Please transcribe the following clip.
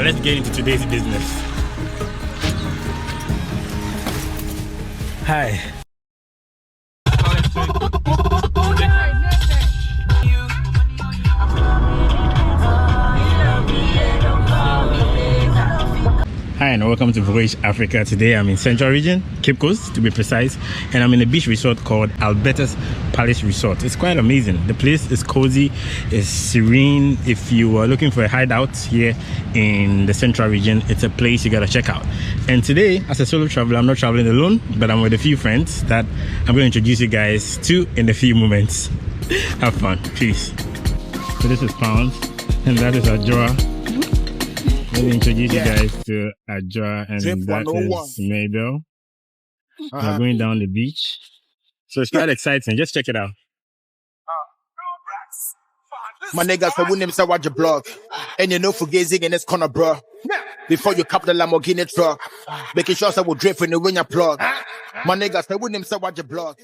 let's get into today's business. Hi. Hi and welcome to Voyage Africa. Today I'm in Central Region, Cape Coast to be precise, and I'm in a beach resort called Albertus Palace Resort. It's quite amazing. The place is cozy, it's serene. If you are looking for a hideout here in the Central Region, it's a place you gotta check out. And today, as a solo traveler, I'm not traveling alone, but I'm with a few friends that I'm going to introduce you guys to in a few moments. Have fun. Peace. So this is Pounds, and that is Ajora. Let me introduce you guys to Ajwa, and that is Mabel. We're going down the beach. So it's quite exciting. Just check it out. My niggas, I wouldn't say watch your blog. And you know, for gazing in this corner, bro. Before you cap the Lamborghini truck, making sure I will drift when you win your plug. My niggas, I wouldn't say watch your blog.